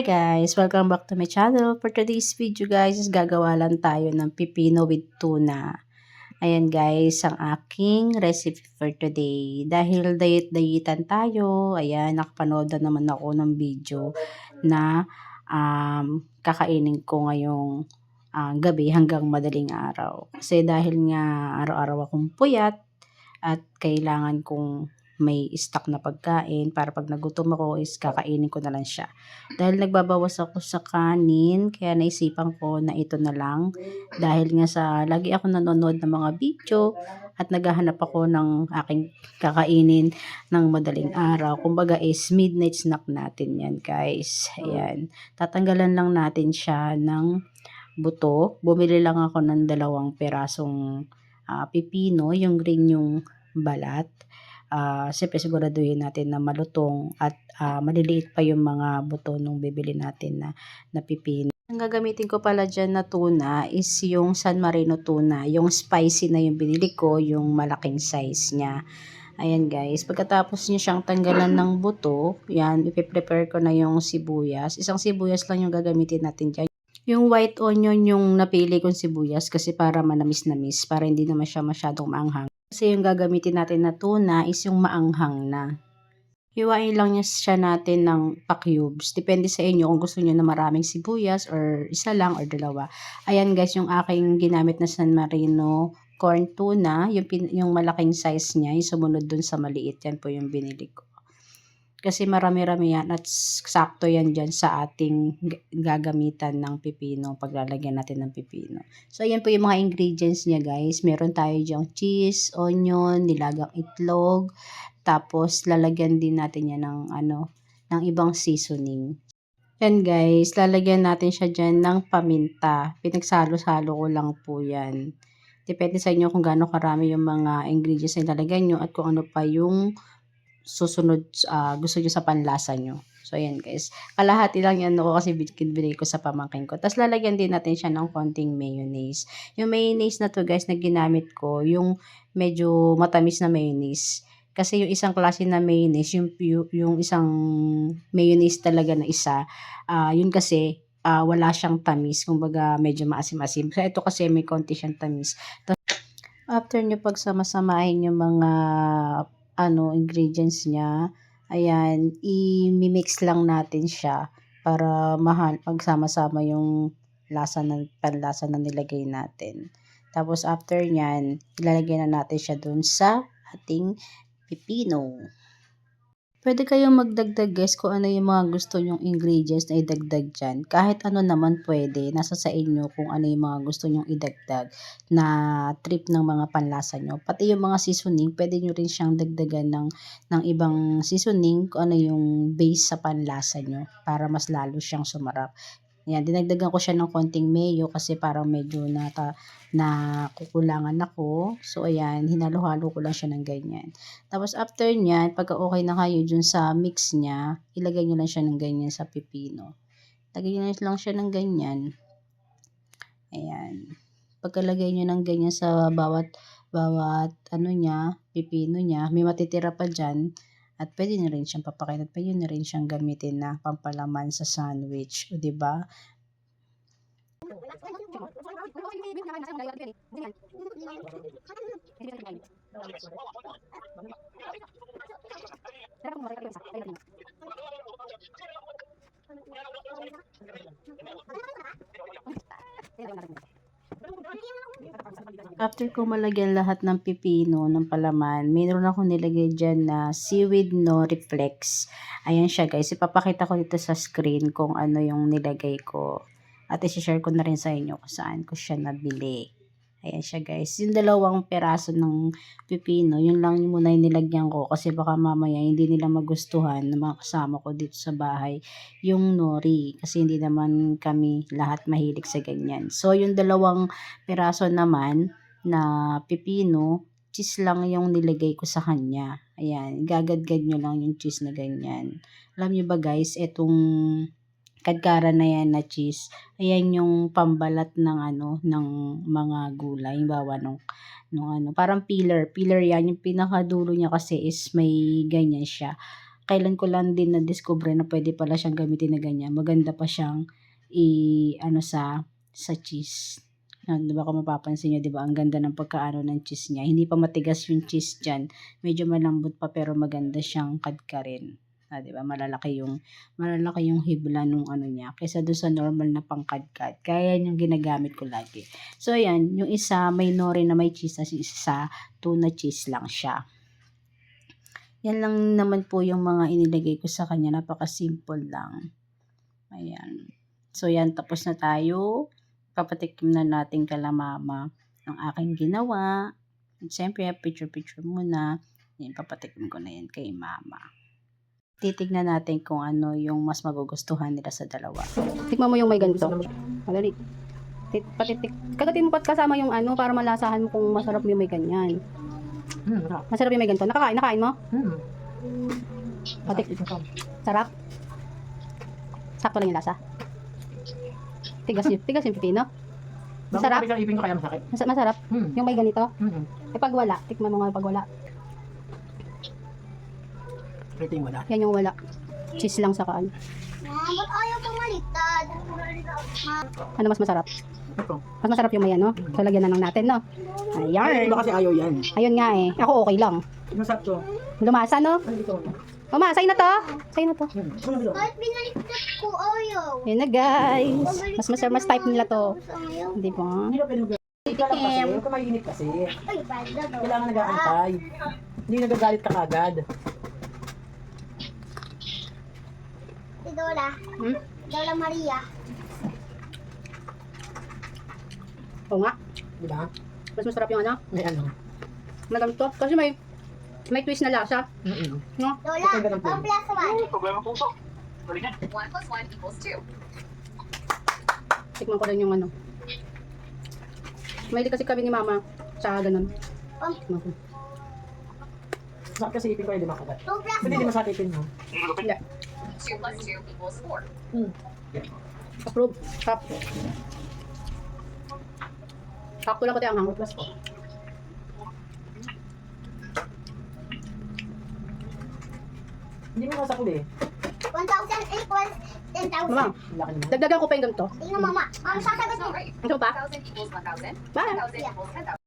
Hi guys! Welcome back to my channel. For today's video guys, is gagawa lang tayo ng pipino with tuna. Ayan guys, ang aking recipe for today. Dahil diet-dietan tayo, ayan, nakapanood na naman ako ng video na kakainin ko ngayong gabi hanggang madaling araw. Kasi dahil nga araw-araw akong puyat at kailangan kong may stock na pagkain para pag nagutom ako is kakainin ko na lang siya. Dahil nagbabawas ako sa kanin, kaya naisipan ko na ito na lang. Dahil nga sa lagi ako nanonood ng mga video at naghahanap ako ng aking kakainin ng madaling araw. Kumbaga is midnight snack natin yan guys. Ayan. Tatanggalan lang natin siya ng buto. Bumili lang ako ng 2 perasong pipino, yung green yung balat. Siyempre siguraduhin natin na malutong at maliliit pa yung mga buto nung bibili natin na pipino. Ang gagamitin ko pala dyan na tuna is yung San Marino tuna. Yung spicy na yung binili ko, yung malaking size niya. Ayan guys, pagkatapos nyo siyang tanggalan ng buto, yan, ipiprepare ko na yung sibuyas. Isang sibuyas lang yung gagamitin natin dyan. Yung white onion yung napili kong sibuyas kasi para manamis-namis, para hindi naman siya masyadong maanghang. Kasi yung gagamitin natin na tuna is yung maanghang na. Hiwain lang siya natin ng pa-cubes. Depende sa inyo kung gusto nyo na maraming sibuyas or isa lang or 2. Ayan guys, yung aking ginamit na San Marino corn tuna, yung malaking size niya, yung sumunod dun sa maliit, yan po yung binili ko. Kasi marami-rami yan at sakto yan dyan sa ating gagamitan ng pipino, paglalagyan natin ng pipino. So, ayan po yung mga ingredients niya guys. Meron tayo dyang cheese, onion, nilagang itlog, tapos lalagyan din natin yan ng ibang seasoning. Yan guys, lalagyan natin siya dyan ng paminta. Pinagsalo-salo ko lang po yan. Depende sa inyo kung gaano karami yung mga ingredients na ilalagay nyo at kung ano pa yung susunod gusto nyo sa panlasa nyo. So, ayan guys. Kalahati lang yan ako kasi binigay ko sa pamangkin ko. Tapos, lalagyan din natin siya ng konting mayonnaise. Yung mayonnaise na to guys, na ginamit ko, yung medyo matamis na mayonnaise. Kasi yung isang klase na mayonnaise, yung isang mayonnaise talaga na isa, yun kasi, wala siyang tamis. Kumbaga, medyo maasim-asim. So, ito kasi may konti siyang tamis. Tapos, after nyo pagsama-samahin yung mga ingredients niya, ayan, i-mix lang natin siya para magsama-sama yung panlasa na nilagay natin. Tapos after nyan, ilalagay na natin siya dun sa ating pipino. Pwede kayong magdagdag guys kung ano yung mga gusto nyong ingredients na idagdag dyan. Kahit ano naman pwede, nasa sa inyo kung ano yung mga gusto nyong idagdag na trip ng mga panlasa nyo. Pati yung mga seasoning, pwede nyo rin siyang dagdagan ng ibang seasoning kung ano yung base sa panlasa nyo para mas lalo siyang sumarap. Ayan, dinagdagan ko siya ng konting mayo kasi parang medyo nakukulangan ako. So, ayan, hinalo-halo ko lang siya ng ganyan. Tapos, after nyan, pagka okay na kayo dun sa mix niya, ilagay nyo lang siya ng ganyan sa pipino. Lagay nyo lang siya ng ganyan. Ayan. Pagkalagay nyo ng ganyan sa bawat pipino niya, may matitira pa dyan. At pwede nyo rin siyang papakain at pwede nyo rin siyang gamitin na pampalaman sa sandwich. O, diba? After ko malagyan lahat ng pipino, ng palaman, mayroon ako nilagay dyan na seaweed nori flakes. Ayan siya guys. Ipapakita ko dito sa screen kung ano yung nilagay ko. At isi-share ko na rin sa inyo kung saan ko siya nabili. Ayan siya guys. Yung 2 peraso ng pipino, yun lang muna yung nilagyan ko. Kasi baka mamaya hindi nila magustuhan ng mga kasama ko dito sa bahay yung nori. Kasi hindi naman kami lahat mahilig sa ganyan. So yung 2 peraso naman na pipino, cheese lang yung nilagay ko sa kanya. Ayan, gagadgad nyo lang yung cheese na ganyan. Alam nyo ba guys, etong kadkara na yan na cheese, ayan yung pambalat ng mga gulay. Bawa parang peeler yan. Yung pinakadulo niya kasi is may ganyan siya. kailan ko lang din na-discover na pwede pala siyang gamitin na ganyan. Maganda pa siyang sa cheese. Di ba kung mapapansin nyo, di ba? Ang ganda ng pagkaano ng cheese niya. Hindi pa matigas yung cheese dyan. Medyo malambot pa pero maganda siyang kadkarin. Di ba? Malalaki yung hibla nung ano niya. Kaysa doon sa normal na pangkadkad. Kaya yung ginagamit ko lagi. So, ayan. Yung isa, may nori na may cheese. Yung isa, tuna cheese lang siya. Yan lang naman po yung mga inilagay ko sa kanya. Napaka-simple lang. Ayan. So, yan. Tapos na tayo. Papatikim na natin kala mama ang aking ginawa. At siyempre, picture-picture muna. Yan, papatikim ko na yan kay mama. Titignan natin kung ano yung mas magugustuhan nila sa dalawa. Tikman mo yung may ganito. Madali. Kagatin mo pat kasama yung ano para malasahan mo kung masarap yung may ganyan. Masarap yung may ganito. Nakain mo? Sarap? Sakto lang yung lasa. Tigas yung pipino. Masarap? Ipin ko kaya masakit. Masarap? Yung may ganito? Eh pag wala, tikman mo nga pag wala. Ito yung wala. Yan yung wala. Cheese lang sa kaan. Ba't ayaw pang maliktad? Ano mas masarap? Ito. Mas masarap yung may ano. So lagyan na lang natin, no? Ayan. Iba kasi ayaw yan. Ayun nga eh. Ako okay lang. Masarap to. Lumasa, no? Ano dito? Mama, sa'yo na to. Sa'yo na to. Ano dito? Kahit binaliktad ko, ayaw. Yan na guys. Mas masarap, mas type nila to. Ayaw. Hindi ba? Hindi na pwede mag- Ika lang kasi. Huwag ka mainit kasi. Ay, banda daw. Kailangan nag-aantay. Hindi nagagalit ka agad. Si Dola. Dola Maria. Oo nga. Di ba? Mas masarap yung ano. May ano. Magamto. Kasi may twist na lasa. No? Dola, Ito ganun po. 1 plus 1. Problema puso. Balik na. 1 plus 1 equals 2. Tikman ko rin yung ano. Mahilig kasi kami ni mama sa ganun. Masakit kasi ipin ko hindi makagat. 2 plus Pwede hindi masakit ipin mo. Hindi. 2 plus 2 equals 4. Approve. Stop. Sakto lang pati ang hang. Plus po. Hindi mo masakit eh. 1,000 equals 10,000. Mama, Laki naman. dagdagan ko pa yung ganito. Tingnan mama. Ang sasagot That's mo. not right. Ano ba? 1,000 equals 1,000. Ba? 1,000 equals 10,000.